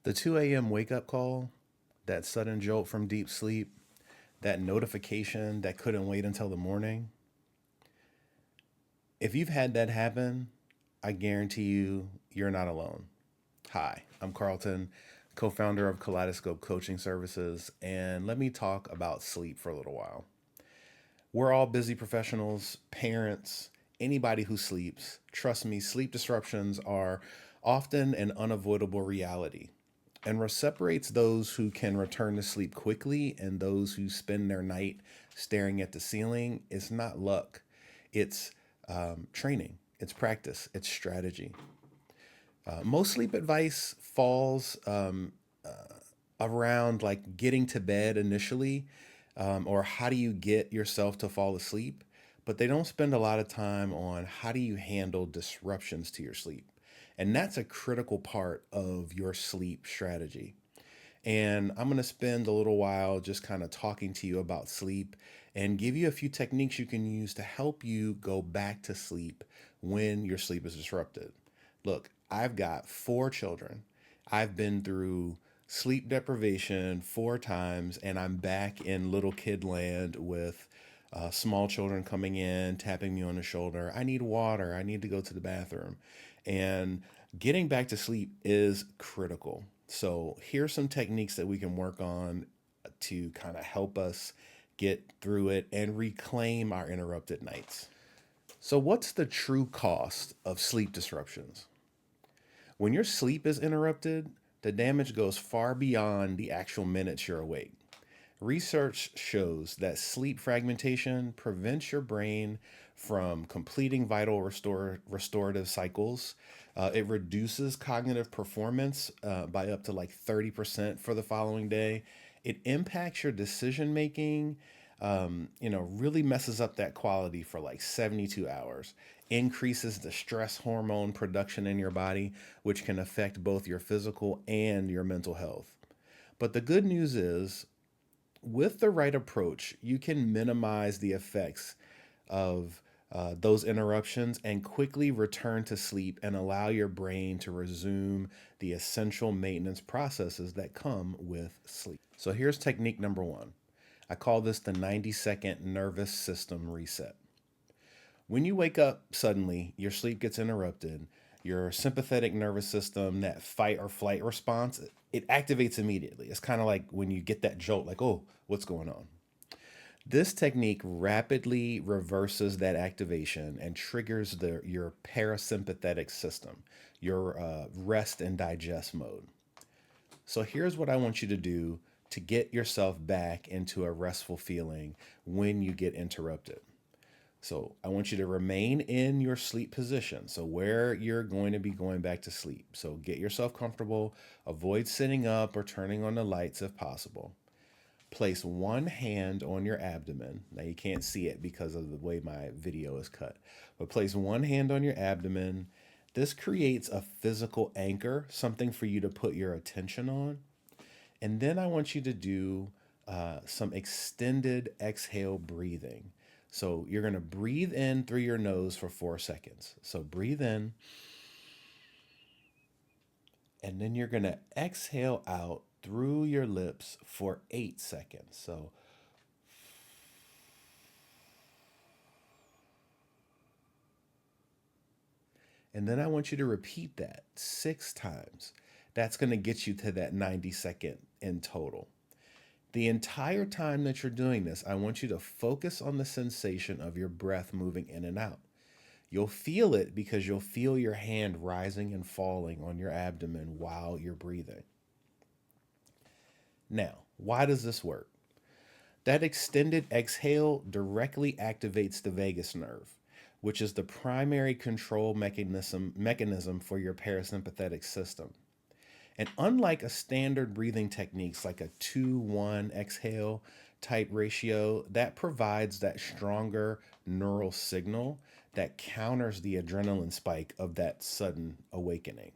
The 2 a.m. wake up call, that sudden jolt from deep sleep, that notification that couldn't wait until the morning. If you've had that happen, I guarantee you're not alone. Hi, I'm Carlton, co founder of Kaleidoscope Coaching Services, and let me talk about sleep for a little while. We're all busy professionals, parents, anybody who sleeps. Trust me, sleep disruptions are often an unavoidable reality. And what separates those who can return to sleep quickly and those who spend their night staring at the ceiling is not luck. It's training, it's practice, it's strategy. Most sleep advice falls around like getting to bed initially, or how do you get yourself to fall asleep, but they don't spend a lot of time on how do you handle disruptions to your sleep. And that's a critical part of your sleep strategy. And I'm going to spend a little while just kind of talking to you about sleep and give you a few techniques you can use to help you go back to sleep when your sleep is disrupted. Look, I've got 4 children. I've been through sleep deprivation 4 times, and I'm back in little kid land with small children coming in, tapping me on the shoulder. I need water. I need to go to the bathroom. And getting back to sleep is critical. So, here's some techniques that we can work on to kind of help us get through it and reclaim our interrupted nights. So, what's the true cost of sleep disruptions? When your sleep is interrupted, the damage goes far beyond the actual minutes you're awake. Research shows that sleep fragmentation prevents your brain from completing vital restorative cycles. It reduces cognitive performance by up to like 30% for the following day. It impacts your decision making, really messes up that quality for like 72 hours, increases the stress hormone production in your body, which can affect both your physical and your mental health. But the good news is, with the right approach, you can minimize the effects of those interruptions and quickly return to sleep and allow your brain to resume the essential maintenance processes that come with sleep. So, here's technique number one. I call this the 90-second nervous system reset. When you wake up suddenly, your sleep gets interrupted, your sympathetic nervous system, that fight or flight response, it activates immediately. It's kind of like when you get that jolt, like, oh, what's going on? This technique rapidly reverses that activation and triggers your parasympathetic system, your rest and digest mode. So here's what I want you to do to get yourself back into a restful feeling when you get interrupted. So I want you to remain in your sleep position. So where you're going to be going back to sleep. So get yourself comfortable. Avoid sitting up or turning on the lights if possible. Place one hand on your abdomen. Now you can't see it because of the way my video is cut. But place one hand on your abdomen. This creates a physical anchor, something for you to put your attention on. And then I want you to do some extended exhale breathing. So you're going to breathe in through your nose for 4 seconds. So breathe in, and then you're going to exhale out through your lips for 8 seconds. So, and then I want you to repeat that 6 times. That's going to get you to that 90-second in total. The entire time that you're doing this, I want you to focus on the sensation of your breath moving in and out. You'll feel it because you'll feel your hand rising and falling on your abdomen while you're breathing. Now, why does this work? That extended exhale directly activates the vagus nerve, which is the primary control mechanism for your parasympathetic system. And unlike a standard breathing techniques like a 2-1 exhale type ratio, that provides that stronger neural signal that counters the adrenaline spike of that sudden awakening.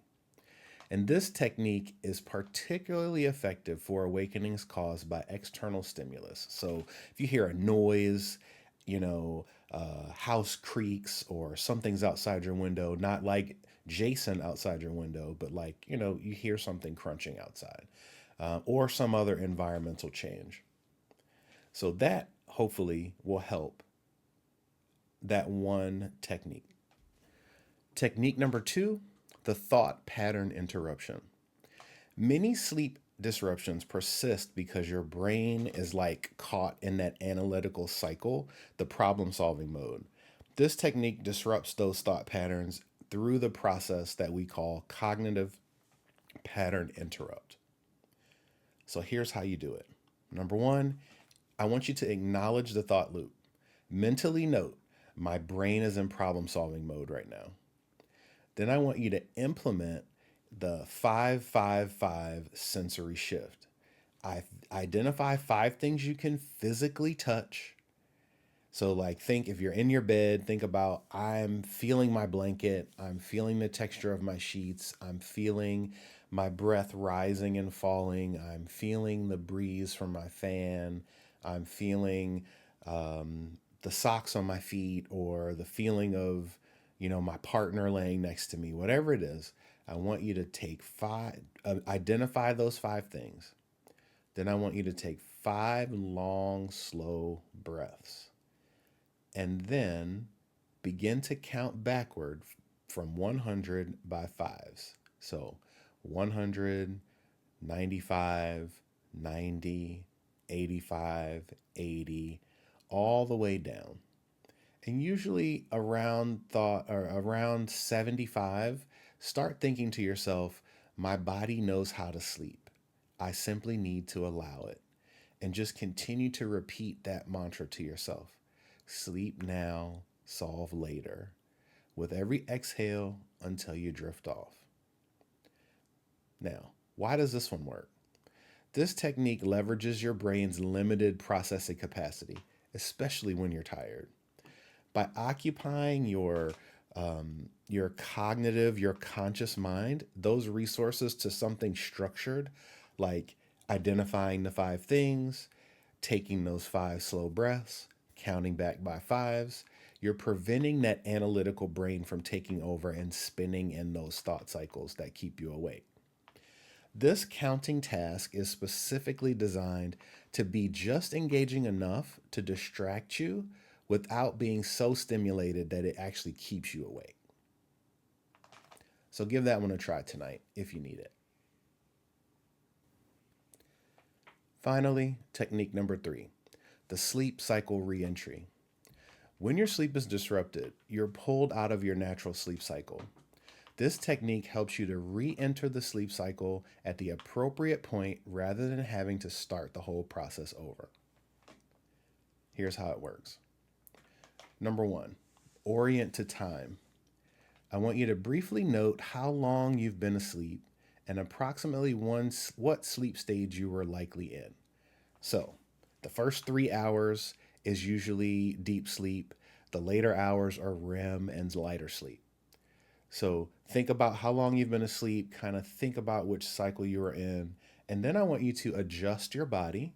And this technique is particularly effective for awakenings caused by external stimulus. So if you hear a noise, house creaks or something's outside your window, not like Jason outside your window, but like, you hear something crunching outside, or some other environmental change. So that hopefully will help, that one technique. Technique number two, the thought pattern interruption. Many sleep disruptions persist because your brain is like caught in that analytical cycle, the problem solving mode. This technique disrupts those thought patterns through the process that we call cognitive pattern interrupt. So here's how you do it. Number one, I want you to acknowledge the thought loop. Mentally note, my brain is in problem solving mode right now. Then I want you to implement the 555 sensory shift. I identify five things you can physically touch. So, like, think if you're in your bed, think about I'm feeling my blanket, I'm feeling the texture of my sheets, I'm feeling my breath rising and falling, I'm feeling the breeze from my fan, I'm feeling the socks on my feet, or the feeling of, my partner laying next to me, whatever it is. I want you to take identify those five things. Then I want you to take five long, slow breaths, and then begin to count backward from 100 by fives. So 100, 95, 90, 85, 80, all the way down. And usually around 75, start thinking to yourself, my body knows how to sleep. I simply need to allow it. And just continue to repeat that mantra to yourself. Sleep now, solve later, with every exhale until you drift off. Now, why does this one work? This technique leverages your brain's limited processing capacity, especially when you're tired. By occupying your cognitive, your conscious mind, those resources to something structured, like identifying the five things, taking those five slow breaths, counting back by fives, you're preventing that analytical brain from taking over and spinning in those thought cycles that keep you awake. This counting task is specifically designed to be just engaging enough to distract you without being so stimulated that it actually keeps you awake. So give that one a try tonight if you need it. Finally, technique number three, the sleep cycle reentry. When your sleep is disrupted, you're pulled out of your natural sleep cycle. This technique helps you to re enter the sleep cycle at the appropriate point rather than having to start the whole process over. Here's how it works. Number one, orient to time. I want you to briefly note how long you've been asleep and approximately what sleep stage you were likely in. So, the first 3 hours is usually deep sleep. The later hours are REM and lighter sleep. So, think about how long you've been asleep, kind of think about which cycle you are in, and then I want you to adjust your body.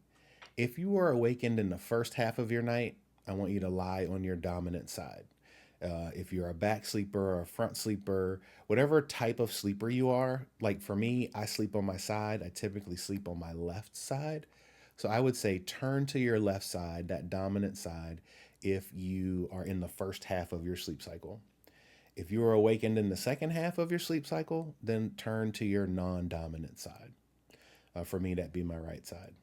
If you were awakened in the first half of your night, I want you to lie on your dominant side. If you're a back sleeper or a front sleeper, whatever type of sleeper you are, like for me, I sleep on my side. I typically sleep on my left side. So I would say turn to your left side, that dominant side, if you are in the first half of your sleep cycle. If you are awakened in the second half of your sleep cycle, then turn to your non dominant side. For me, that'd be my right side.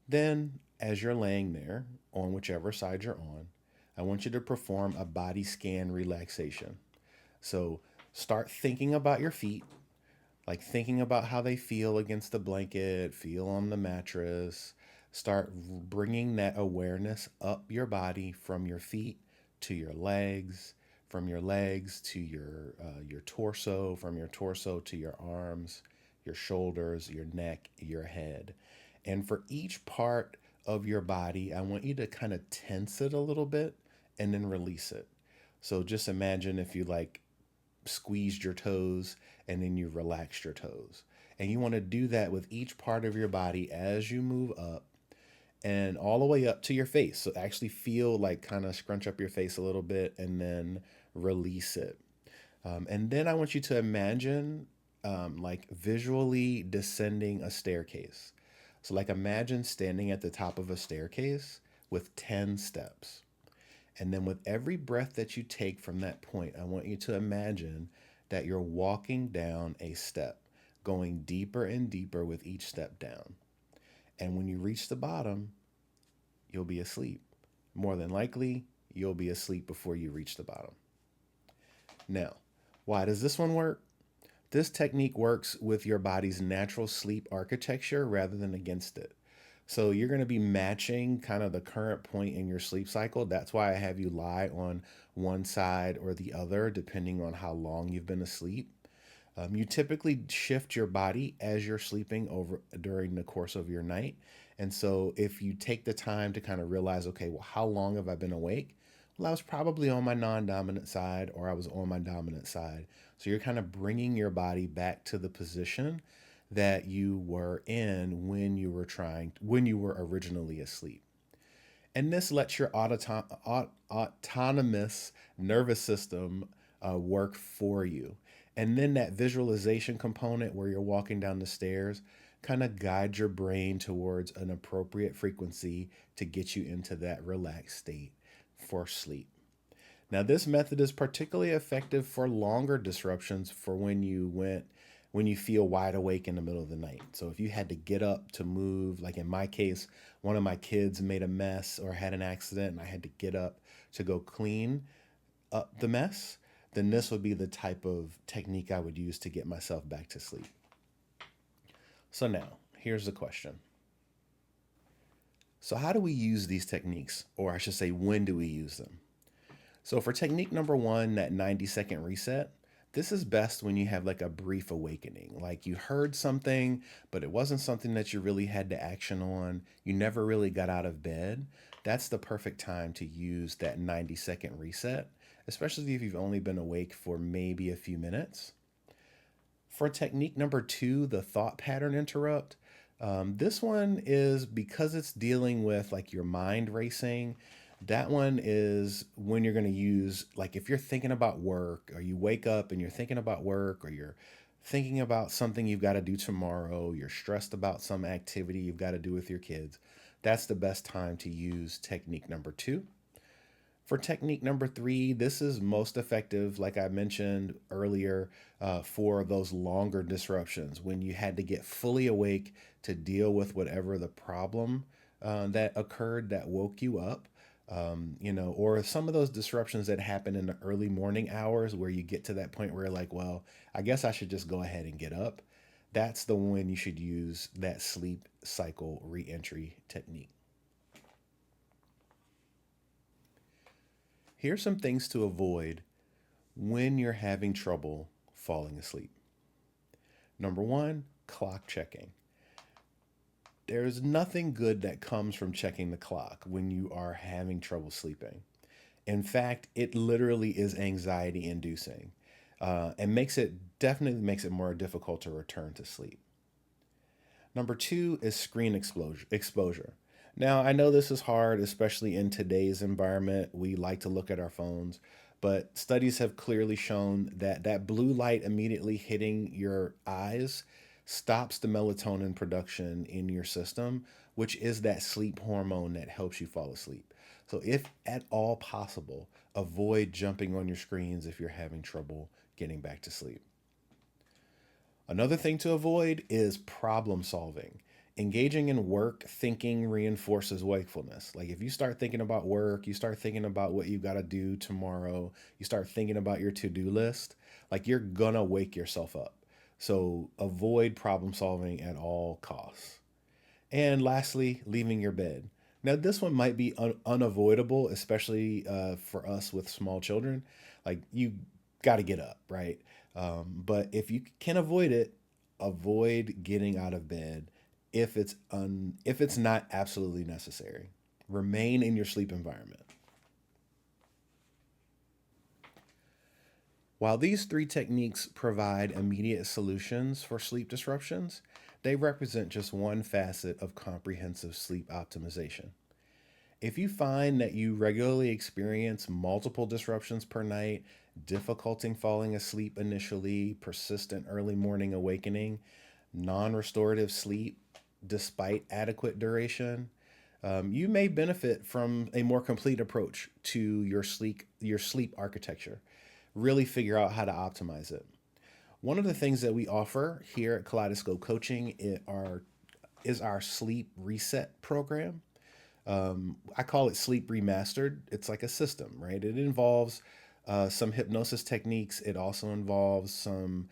Then, as you're laying there, on whichever side you're on, I want you to perform a body scan relaxation. So start thinking about your feet, like thinking about how they feel against the blanket, feel on the mattress. Start bringing that awareness up your body from your feet to your legs, from your legs to your torso, from your torso to your arms, your shoulders, your neck, your head. And for each part of your body, I want you to kind of tense it a little bit and then release it. So just imagine if you like squeezed your toes and then you relaxed your toes. And you want to do that with each part of your body as you move up and all the way up to your face. So actually feel like kind of scrunch up your face a little bit and then release it. And then I want you to imagine, like visually descending a staircase. So, like, imagine standing at the top of a staircase with 10 steps. And then, with every breath that you take from that point, I want you to imagine that you're walking down a step, going deeper and deeper with each step down. And when you reach the bottom, you'll be asleep. More than likely, you'll be asleep before you reach the bottom. Now, why does this one work? This technique works with your body's natural sleep architecture rather than against it. So you're going to be matching kind of the current point in your sleep cycle. That's why I have you lie on one side or the other, depending on how long you've been asleep. You typically shift your body as you're sleeping over during the course of your night. And so if you take the time to kind of realize, okay, well, how long have I been awake? Well, I was probably on my non dominant side or I was on my dominant side. So you're kind of bringing your body back to the position that you were in when you were originally asleep. And this lets your autonomous nervous system work for you. And then that visualization component where you're walking down the stairs kind of guides your brain towards an appropriate frequency to get you into that relaxed state for sleep. Now, this method is particularly effective for longer disruptions for when you feel wide awake in the middle of the night. So if you had to get up to move, like in my case, one of my kids made a mess or had an accident and I had to get up to go clean up the mess, then this would be the type of technique I would use to get myself back to sleep. So now, here's the question. So how do we use these techniques? Or I should say, when do we use them? So for technique number one, that 90-second reset, this is best when you have like a brief awakening. Like you heard something, but it wasn't something that you really had to action on. You never really got out of bed. That's the perfect time to use that 90-second reset, especially if you've only been awake for maybe a few minutes. For technique number two, the thought pattern interrupt, this one is because it's dealing with like your mind racing. That one is when you're going to use, like, if you're thinking about work or you wake up and you're thinking about work or you're thinking about something you've got to do tomorrow, you're stressed about some activity you've got to do with your kids, that's the best time to use technique number two. For technique number three, this is most effective, like I mentioned earlier, for those longer disruptions when you had to get fully awake to deal with whatever the problem that occurred that woke you up. Or some of those disruptions that happen in the early morning hours where you get to that point where you're like, well, I guess I should just go ahead and get up. That's the one you should use that sleep cycle reentry technique. Here's some things to avoid when you're having trouble falling asleep. Number one, clock checking. There's nothing good that comes from checking the clock when you are having trouble sleeping. In fact, it literally is anxiety inducing and definitely makes it more difficult to return to sleep. Number two is screen exposure. Now, I know this is hard, especially in today's environment. We like to look at our phones, but studies have clearly shown that that blue light immediately hitting your eyes stops the melatonin production in your system, which is that sleep hormone that helps you fall asleep. So, if at all possible, avoid jumping on your screens if you're having trouble getting back to sleep. Another thing to avoid is problem solving. Engaging in work thinking reinforces wakefulness. Like if you start thinking about work, you start thinking about what you got to do tomorrow, you start thinking about your to do list, like you're gonna wake yourself up. So avoid problem solving at all costs. And lastly, leaving your bed. Now, this one might be unavoidable, especially for us with small children. Like, you got to get up, right? But if you can avoid it, avoid getting out of bed if it's not absolutely necessary. Remain in your sleep environment. While these three techniques provide immediate solutions for sleep disruptions, they represent just one facet of comprehensive sleep optimization. If you find that you regularly experience multiple disruptions per night difficulty falling asleep initially, persistent early morning awakening, non restorative sleep despite adequate duration, you may benefit from a more complete approach to your sleep architecture. Really figure out how to optimize it. One of the things that we offer here at Kaleidoscope Coaching is our sleep reset program. I call it Sleep Remastered. It's like a system, right? It involves some hypnosis techniques. It also involves some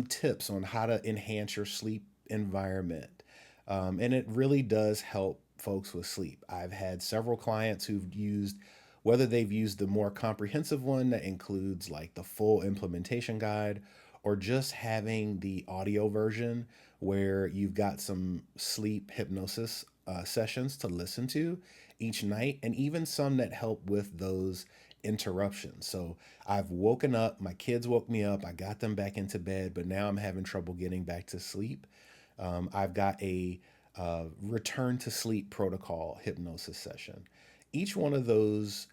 tips on how to enhance your sleep environment. And it really does help folks with sleep. I've had several clients who've used, whether they've used the more comprehensive one that includes like the full implementation guide, or just having the audio version where you've got some sleep hypnosis sessions to listen to each night, and even some that help with those interruptions. So I've woken up, my kids woke me up, I got them back into bed, but now I'm having trouble getting back to sleep. I've got a return to sleep protocol hypnosis session. Each one of those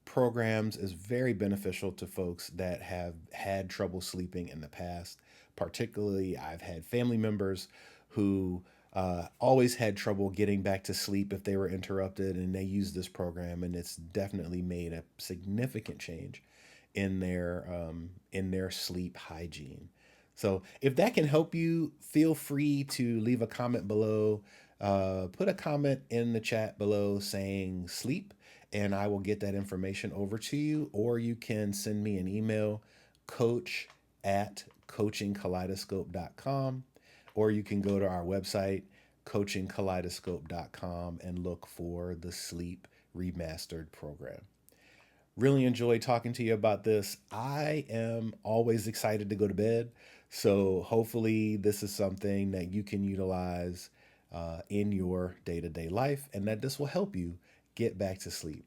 programs is very beneficial to folks that have had trouble sleeping in the past. Particularly, I've had family members who always had trouble getting back to sleep if they were interrupted, and they use this program, and it's definitely made a significant change in their sleep hygiene. So, if that can help you, feel free to leave a comment below. Put a comment in the chat below saying sleep, and I will get that information over to you. Or you can send me an email, coach at coachingkaleidoscope.com, or you can go to our website, coachingkaleidoscope.com, and look for the Sleep Remastered program. Really enjoy talking to you about this. I am always excited to go to bed. So hopefully, this is something that you can utilize in your day to day life, and that this will help you get back to sleep.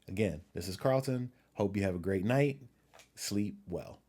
Again, this is Carlton. Hope you have a great night. Sleep well.